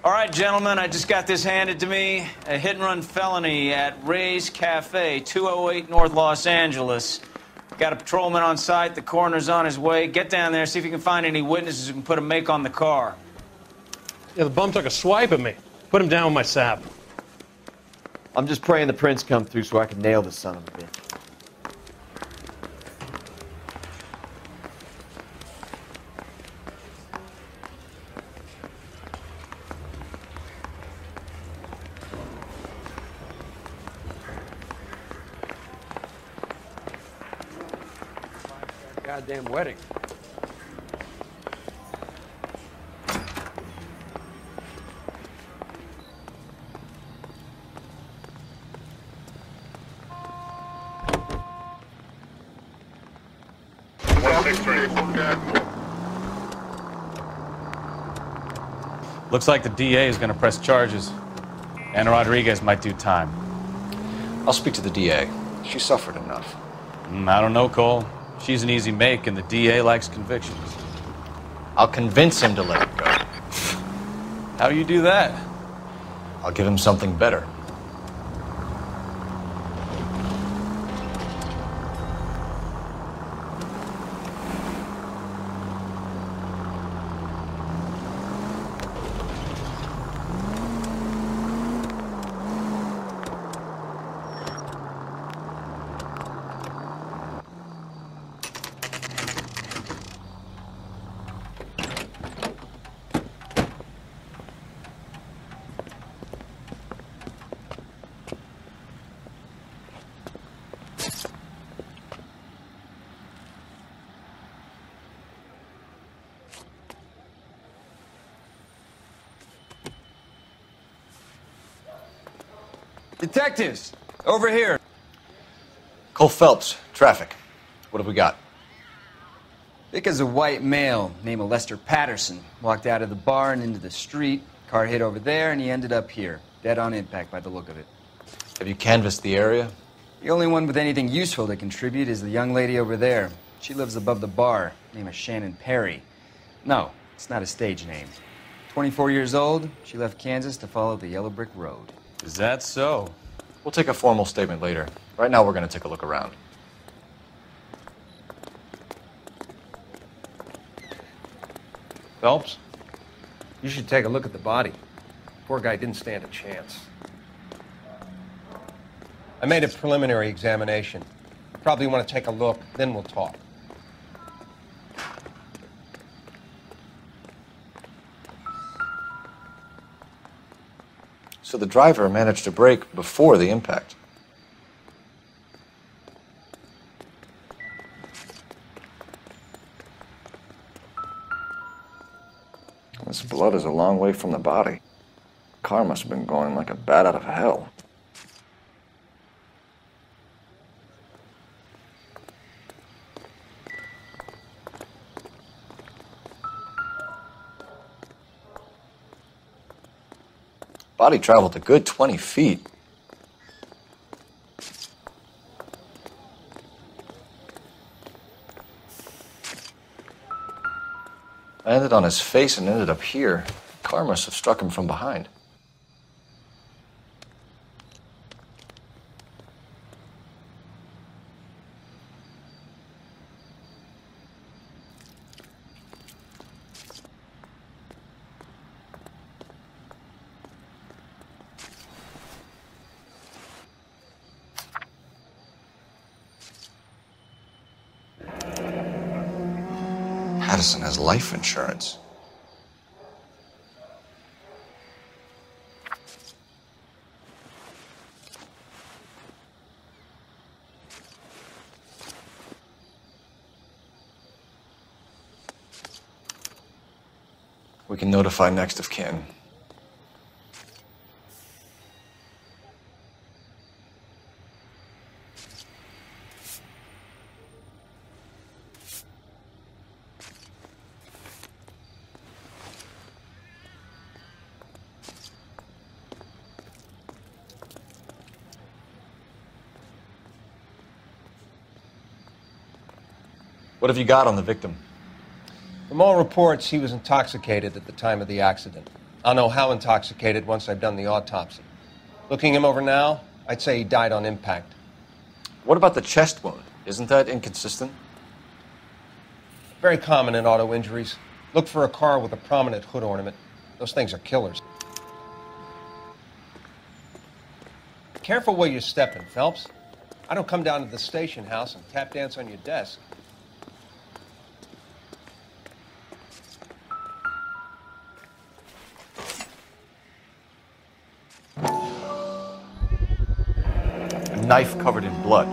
All right, gentlemen, I just got this handed to me. A hit-and-run felony at Ray's Cafe, 208 North Los Angeles. Got a patrolman on site. The coroner's on his way. Get down there, see if you can find any witnesses who can put a make on the car. Yeah, the bum took a swipe at me. Put him down with my sap. I'm just praying the prints come through so I can nail this son of a bitch. Goddamn wedding. Looks like the DA is going to press charges. Anna Rodriguez might do time. I'll speak to the DA. She suffered enough. I don't know, Cole. She's an easy make, and the DA likes convictions. I'll convince him to let it go. How you do that? I'll give him something better. Detectives, over here. Cole Phelps, traffic. What have we got? Because a white male named Lester Patterson walked out of the bar and into the street. Car hit over there, and he ended up here. Dead on impact by the look of it. Have you canvassed the area? The only one with anything useful to contribute is the young lady over there. She lives above the bar. Name is Shannon Perry. No, it's not a stage name. 24 years old, she left Kansas to follow the yellow brick road. Is that so? We'll take a formal statement later. Right now, we're going to take a look around. Phelps, you should take a look at the body. Poor guy didn't stand a chance. I made a preliminary examination. Probably want to take a look, then we'll talk. So the driver managed to brake before the impact. This blood is a long way from the body. Car must have been going like a bat out of hell. Body traveled a good 20 feet. I landed on his face and ended up here. Car must have struck him from behind. Patterson has life insurance. We can notify next of kin. What have you got on the victim? From all reports, he was intoxicated at the time of the accident. I'll know how intoxicated once I've done the autopsy. Looking him over now, I'd say he died on impact. What about the chest wound? Isn't that inconsistent? Very common in auto injuries. Look for a car with a prominent hood ornament. Those things are killers. Careful where you're stepping, Phelps. I don't come down to the station house and tap dance on your desk. A knife covered in blood.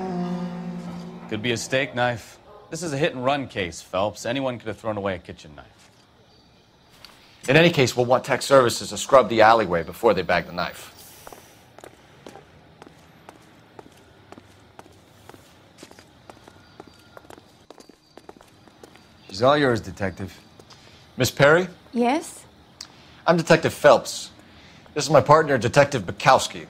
Could be a steak knife. This is a hit-and-run case, Phelps. Anyone could have thrown away a kitchen knife. In any case, we'll want tech services to scrub the alleyway before they bag the knife. She's all yours, Detective. Miss Perry? Yes? I'm Detective Phelps. This is my partner, Detective Bukowski.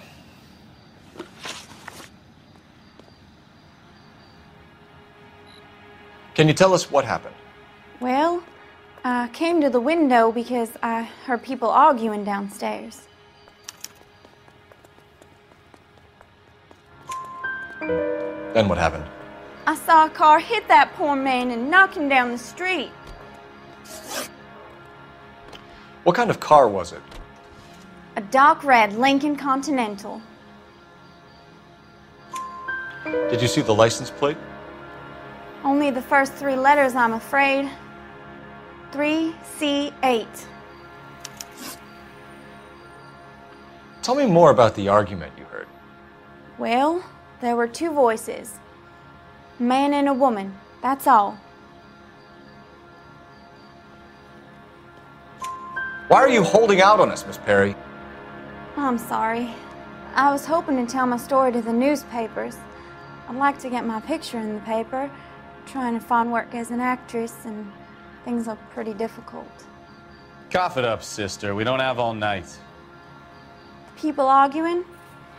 Can you tell us what happened? Well, I came to the window because I heard people arguing downstairs. Then what happened? I saw a car hit that poor man and knock him down the street. What kind of car was it? A dark red Lincoln Continental. Did you see the license plate? Only the first 3 letters, I'm afraid. 3C8. Tell me more about the argument you heard. Well, there were 2 voices. A man and a woman, that's all. Why are you holding out on us, Miss Perry? I'm sorry. I was hoping to tell my story to the newspapers. I'd like to get my picture in the paper. Trying to find work as an actress, and things are pretty difficult. Cough it up, sister. We don't have all night. People arguing?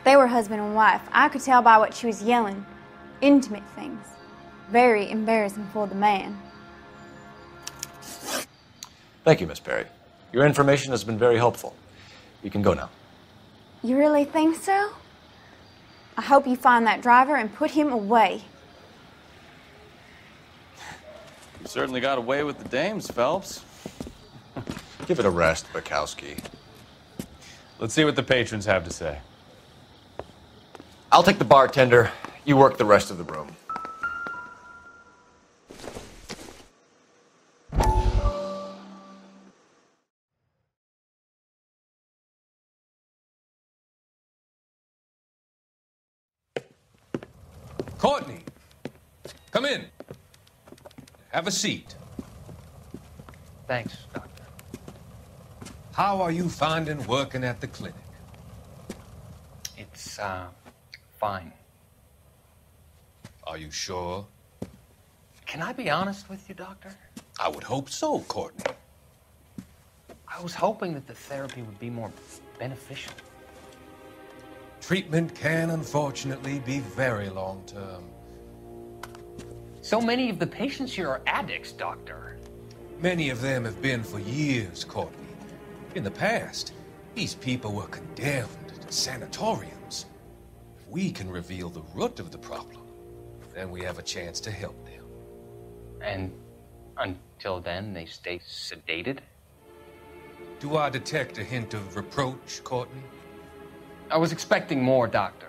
They were husband and wife. I could tell by what she was yelling. Intimate things. Very embarrassing for the man. Thank you, Miss Perry. Your information has been very helpful. You can go now. You really think so? I hope you find that driver and put him away. You certainly got away with the dames, Phelps. Give it a rest, Bukowski. Let's see what the patrons have to say. I'll take the bartender. You work the rest of the room. Courtney, come in. Have a seat. Thanks, Doctor. How are you finding working at the clinic? It's, fine. Are you sure? Can I be honest with you, Doctor? I would hope so, Courtney. I was hoping that the therapy would be more beneficial. Treatment can, unfortunately, be very long-term. So many of the patients here are addicts, Doctor. Many of them have been for years, Courtney. In the past, these people were condemned to sanatoriums. If we can reveal the root of the problem, then we have a chance to help them. And until then, they stay sedated? Do I detect a hint of reproach, Courtney? I was expecting more, Doctor.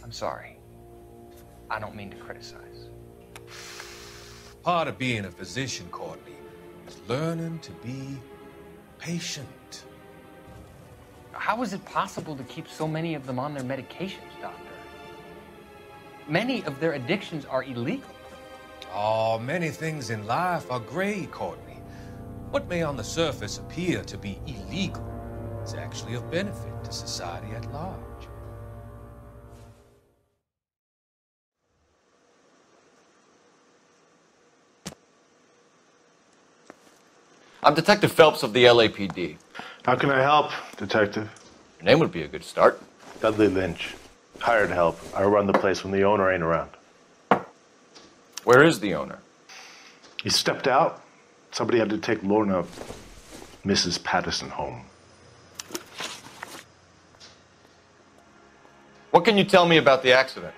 I'm sorry. I don't mean to criticize. Part of being a physician, Courtney, is learning to be patient. How is it possible to keep so many of them on their medications, Doctor? Many of their addictions are illegal. Oh, many things in life are gray, Courtney. What may on the surface appear to be illegal is actually of benefit to society at large. I'm Detective Phelps of the LAPD. How can I help, Detective? Your name would be a good start. Dudley Lynch. Hired help. I run the place when the owner ain't around. Where is the owner? He stepped out. Somebody had to take Lorna, Mrs. Patterson, home. What can you tell me about the accident?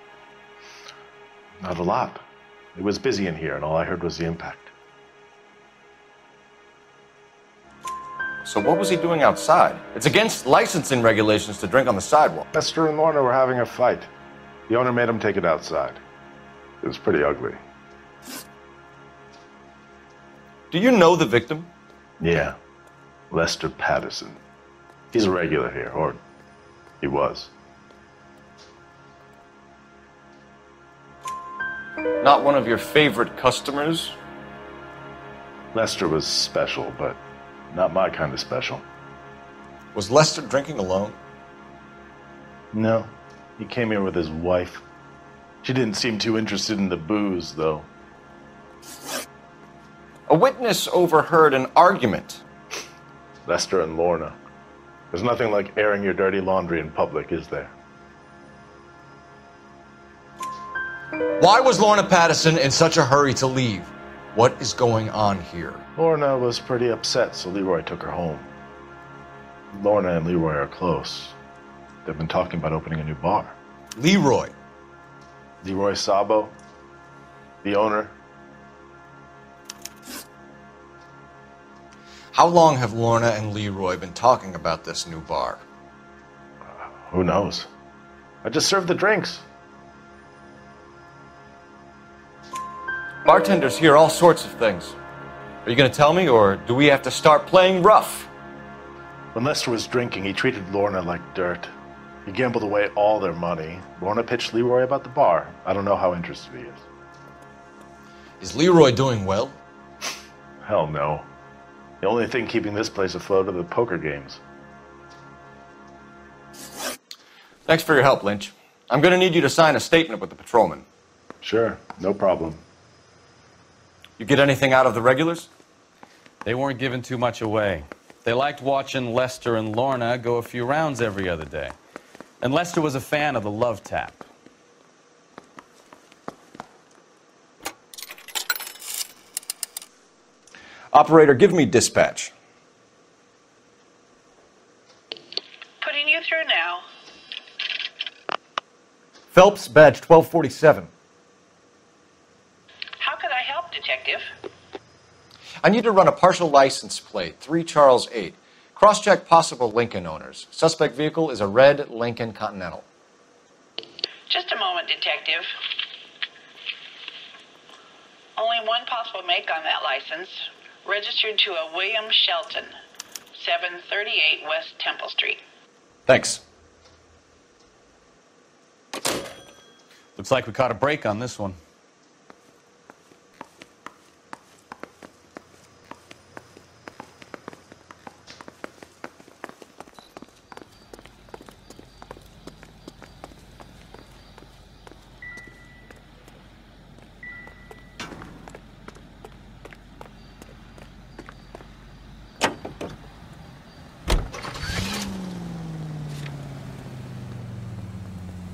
Not a lot. It was busy in here, and all I heard was the impact. So what was he doing outside? It's against licensing regulations to drink on the sidewalk. Lester and Lorna were having a fight. The owner made him take it outside. It was pretty ugly. Do you know the victim? Yeah. Lester Patterson. He's a regular here, or he was. Not one of your favorite customers? Lester was special, but not my kind of special. Was Lester drinking alone? No. He came here with his wife. She didn't seem too interested in the booze, though. A witness overheard an argument. Lester and Lorna. There's nothing like airing your dirty laundry in public, is there? Why was Lorna Patterson in such a hurry to leave? What is going on here? Lorna was pretty upset, so Leroy took her home. Lorna and Leroy are close. They've been talking about opening a new bar. Leroy? Leroy Sabo, the owner. How long have Lorna and Leroy been talking about this new bar? Who knows? I just served the drinks. Bartenders hear all sorts of things. Are you going to tell me, or do we have to start playing rough? When Lester was drinking, he treated Lorna like dirt. He gambled away all their money. Lorna pitched Leroy about the bar. I don't know how interested he is. Is Leroy doing well? Hell no. The only thing keeping this place afloat are the poker games. Thanks for your help, Lynch. I'm going to need you to sign a statement with the patrolman. Sure, no problem. You get anything out of the regulars? They weren't giving too much away. They liked watching Lester and Lorna go a few rounds every other day. And Lester was a fan of the love tap. Operator, give me dispatch. Putting you through now. Phelps, badge 1247. How could I help, Detective? I need to run a partial license plate, 3 Charles 8. Cross-check possible Lincoln owners. Suspect vehicle is a red Lincoln Continental. Just a moment, Detective. Only one possible make on that license. Registered to a William Shelton, 738 West Temple Street. Thanks. Looks like we caught a break on this one.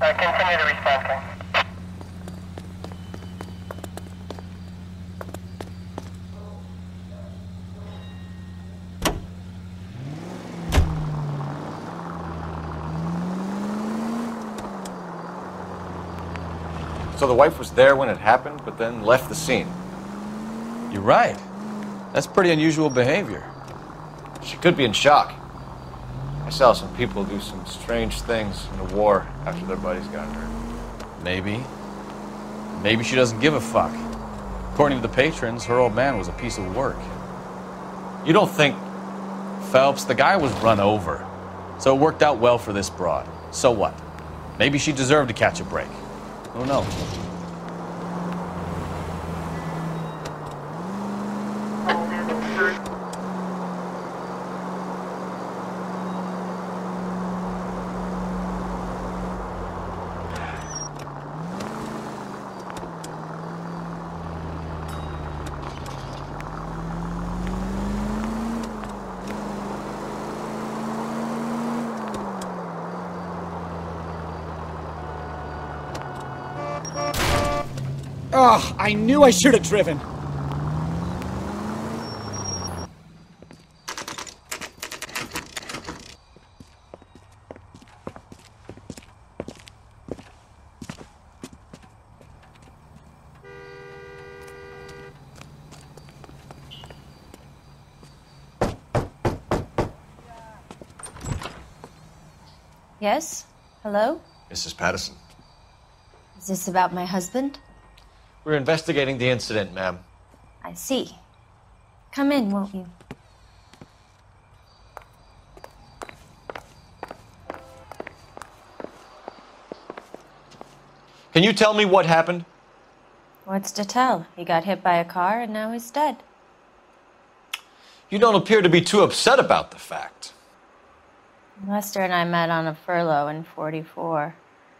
Continue to response, King. So the wife was there when it happened, but then left the scene. You're right. That's pretty unusual behavior. She could be in shock. I saw some people do some strange things in the war after their buddies got hurt. Maybe. Maybe she doesn't give a fuck. According to the patrons, her old man was a piece of work. You don't think... Phelps, the guy was run over. So it worked out well for this broad. So what? Maybe she deserved to catch a break. Who knows? Ugh, I knew I should have driven. Yes? Hello? Mrs. Patterson. Is this about my husband? We're investigating the incident, ma'am. I see. Come in, won't you? Can you tell me what happened? What's to tell? He got hit by a car and now he's dead. You don't appear to be too upset about the fact. Lester and I met on a furlough in '44.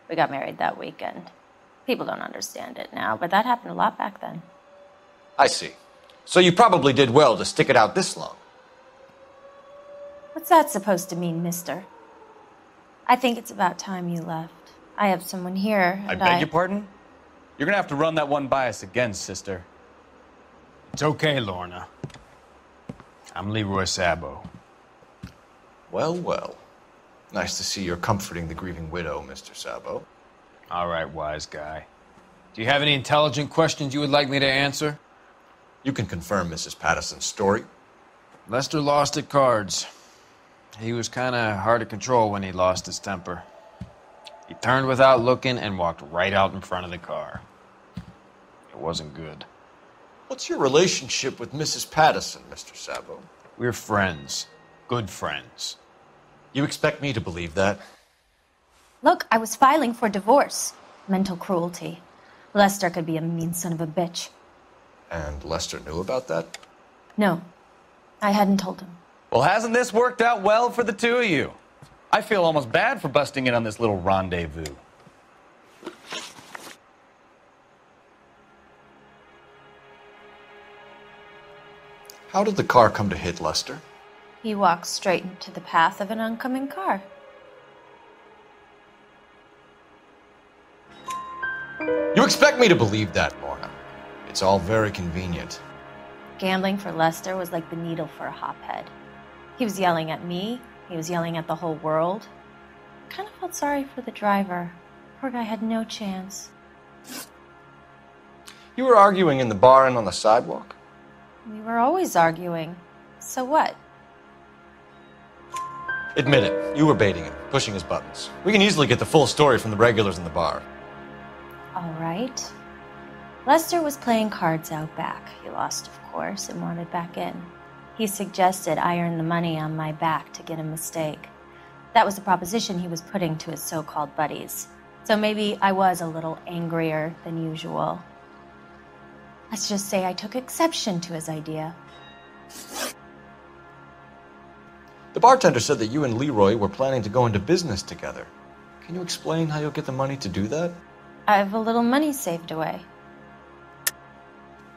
We got married that weekend. People don't understand it now, but that happened a lot back then. I see. So you probably did well to stick it out this long. What's that supposed to mean, mister? I think it's about time you left. I have someone here, I and beg your pardon? You're gonna have to run that one by us again, sister. It's okay, Lorna. I'm Leroy Sabo. Well, well. Nice to see you're comforting the grieving widow, Mr. Sabo. All right, wise guy. Do you have any intelligent questions you would like me to answer? You can confirm Mrs. Patterson's story. Lester lost at cards. He was kind of hard to control when he lost his temper. He turned without looking and walked right out in front of the car. It wasn't good. What's your relationship with Mrs. Patterson, Mr. Sabo? We're friends. Good friends. You expect me to believe that? Look, I was filing for divorce. Mental cruelty. Lester could be a mean son of a bitch. And Lester knew about that? No, I hadn't told him. Well, hasn't this worked out well for the two of you? I feel almost bad for busting in on this little rendezvous. How did the car come to hit Lester? He walked straight into the path of an oncoming car. You expect me to believe that, Lorna? It's all very convenient. Gambling for Lester was like the needle for a hophead. He was yelling at me. He was yelling at the whole world. I kind of felt sorry for the driver. Poor guy had no chance. You were arguing in the bar and on the sidewalk? We were always arguing. So what? Admit it. You were baiting him, pushing his buttons. We can easily get the full story from the regulars in the bar. All right. Lester was playing cards out back. He lost, of course, and wanted back in. He suggested I earn the money on my back to get a mistake. That was the proposition he was putting to his so-called buddies. So maybe I was a little angrier than usual. Let's just say I took exception to his idea. The bartender said that you and Leroy were planning to go into business together. Can you explain how you'll get the money to do that? I have a little money saved away.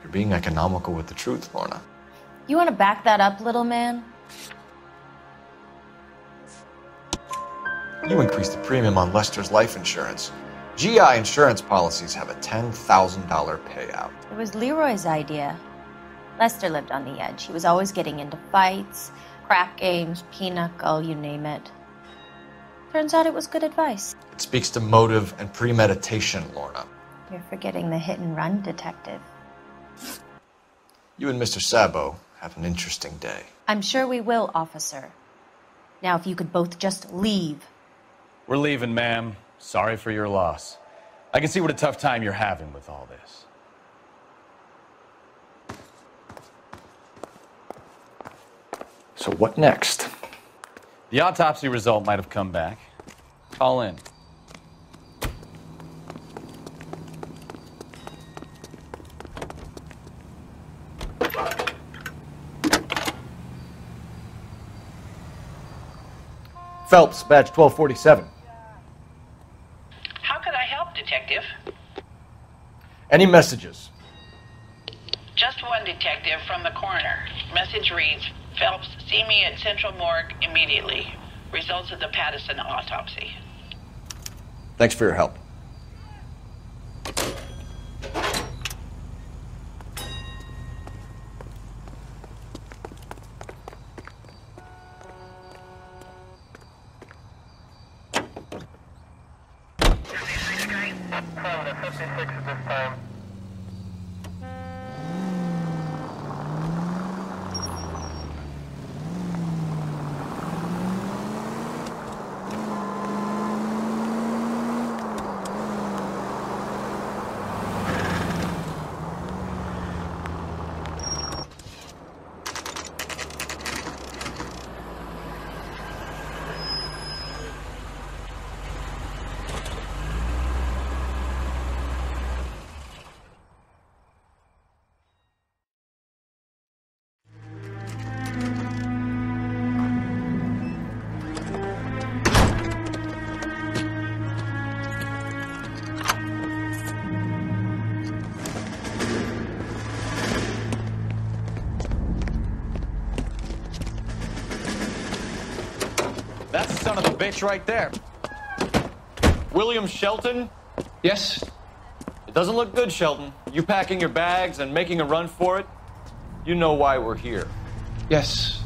You're being economical with the truth, Lorna. You want to back that up, little man? You increased the premium on Lester's life insurance. GI insurance policies have a $10,000 payout. It was Leroy's idea. Lester lived on the edge. He was always getting into fights, crack games, pinochle, you name it. Turns out it was good advice. It speaks to motive and premeditation, Lorna. You're forgetting the hit and run detective. You and Mr. Sabo have an interesting day. I'm sure we will, officer. Now, if you could both just leave. We're leaving, ma'am. Sorry for your loss. I can see what a tough time you're having with all this. So what next? The autopsy result might have come back. Call in. Phelps, badge 1247. How could I help, Detective? Any messages? Just one, Detective, from the coroner. Message reads, Phelps, see me at Central Morgue immediately. Results of the Patterson autopsy. Thanks for your help. son of a bitch right there. William Shelton? Yes? It doesn't look good, Shelton. You packing your bags and making a run for it? You know why we're here. Yes.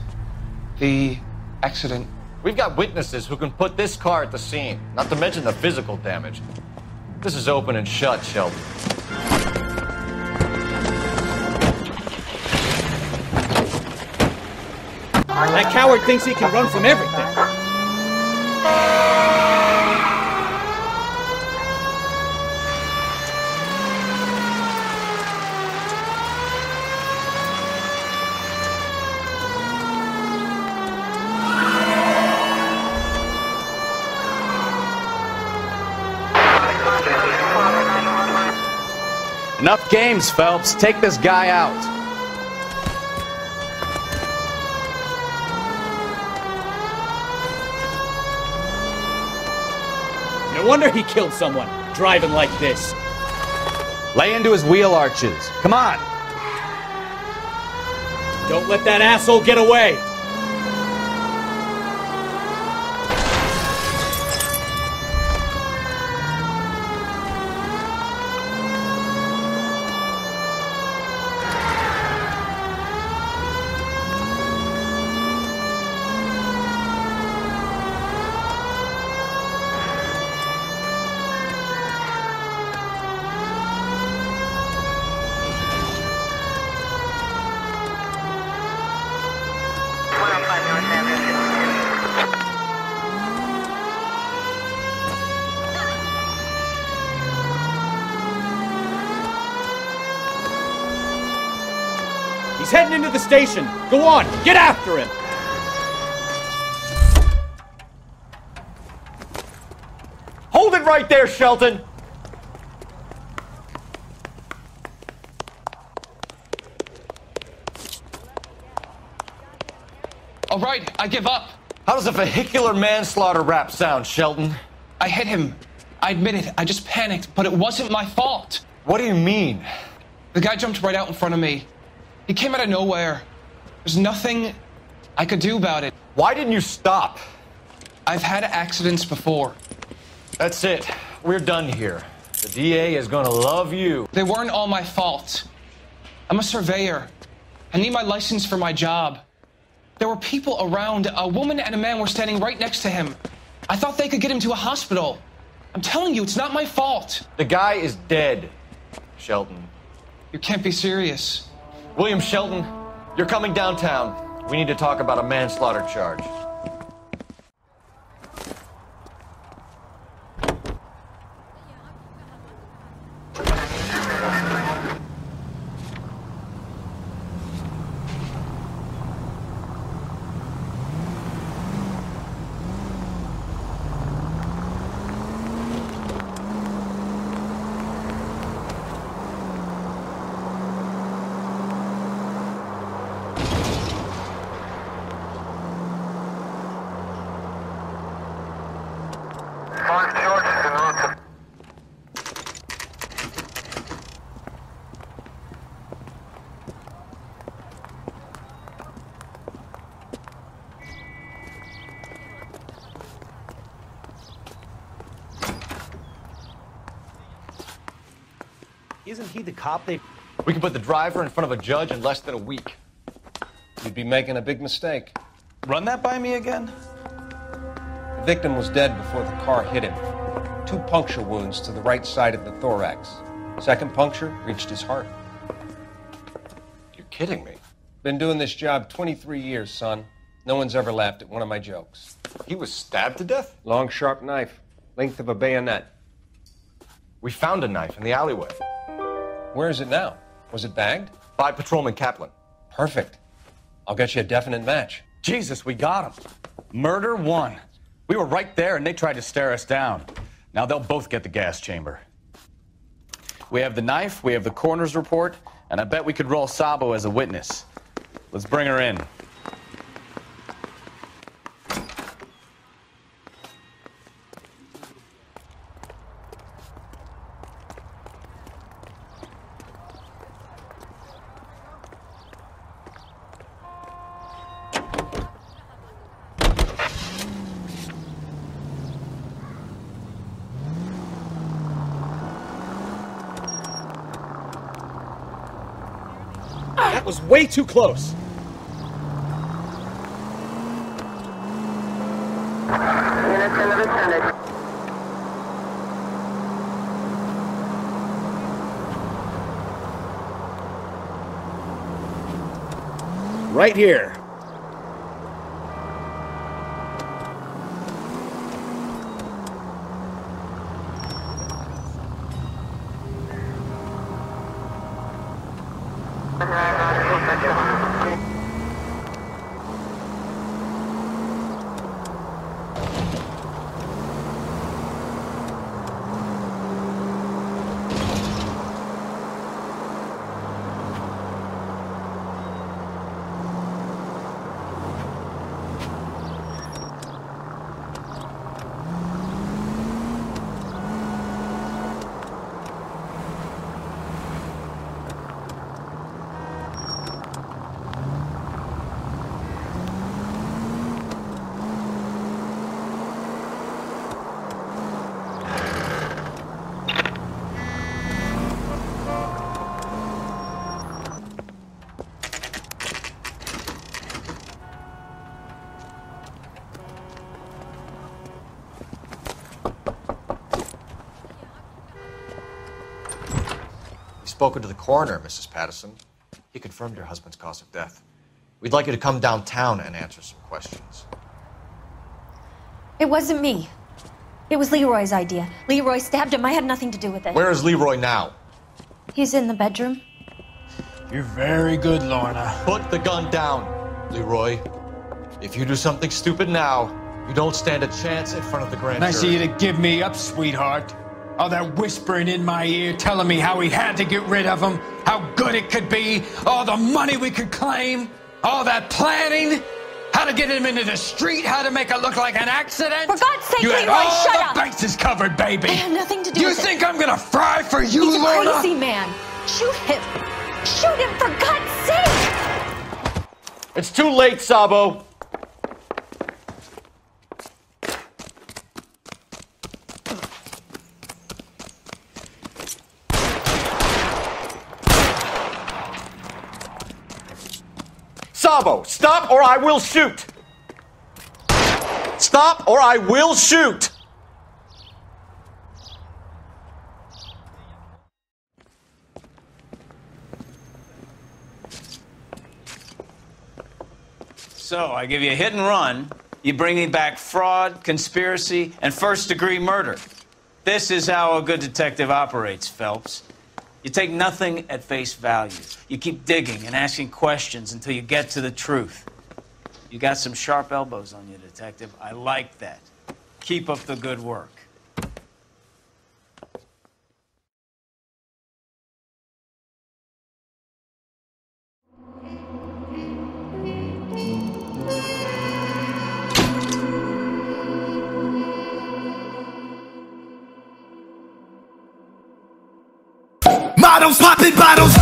The accident. We've got witnesses who can put this car at the scene, not to mention the physical damage. This is open and shut, Shelton. That coward thinks he can run from everything. Enough games, Phelps. Take this guy out. No wonder he killed someone, driving like this. Lay into his wheel arches. Come on. Don't let that asshole get away. He's heading into the station. Go on, get after him. Hold it right there, Shelton! All right, I give up. How does a vehicular manslaughter rap sound, Shelton? I hit him. I admit it. I just panicked, but it wasn't my fault. What do you mean? The guy jumped right out in front of me. He came out of nowhere. There's nothing I could do about it. Why didn't you stop? I've had accidents before. That's it. We're done here. The DA is gonna love you. They weren't all my fault. I'm a surveyor. I need my license for my job. There were people around. A woman and a man were standing right next to him. I thought they could get him to a hospital. I'm telling you, it's not my fault. The guy is dead, Shelton. You can't be serious. William Shelton, you're coming downtown. We need to talk about a manslaughter charge. Isn't he the cop they... We can put the driver in front of a judge in less than a week. You'd be making a big mistake. Run that by me again? The victim was dead before the car hit him. 2 puncture wounds to the right side of the thorax. Second puncture reached his heart. You're kidding me. Been doing this job 23 years, son. No one's ever laughed at one of my jokes. He was stabbed to death? Long, sharp knife. Length of a bayonet. We found a knife in the alleyway. Where is it now? Was it bagged? By Patrolman Kaplan. Perfect. I'll get you a definite match. Jesus, we got him. Murder 1. We were right there and they tried to stare us down. Now they'll both get the gas chamber. We have the knife, we have the coroner's report, and I bet we could roll Sabo as a witness. Let's bring her in. That was way too close. Units in the vicinity. Right here. Spoken to the coroner, Mrs. Patterson. He confirmed your husband's cause of death. We'd like you to come downtown and answer some questions. It wasn't me. It was Leroy's idea. Leroy stabbed him. I had nothing to do with it. Where is Leroy now? He's in the bedroom. You're very good, Lorna. Put the gun down, Leroy. If you do something stupid now, you don't stand a chance in front of the grand jury. Nice of you to give me up, sweetheart. All that whispering in my ear, telling me how we had to get rid of him, how good it could be, all the money we could claim, all that planning, how to get him into the street, how to make it look like an accident. For God's sake, you had Leroy, all shut the up! bases covered, baby. I had nothing to do You with it. think I'm gonna fry for you, He's a Lorna? crazy man. Shoot him. Shoot him, for God's sake! It's too late, Sabo. Sabo, stop or I will shoot! Stop or I will shoot! So, I give you a hit and run. You bring me back fraud, conspiracy, and first-degree murder. This is how a good detective operates, Phelps. You take nothing at face value. You keep digging and asking questions until you get to the truth. You got some sharp elbows on you, detective. I like that. Keep up the good work. Models popping bottles.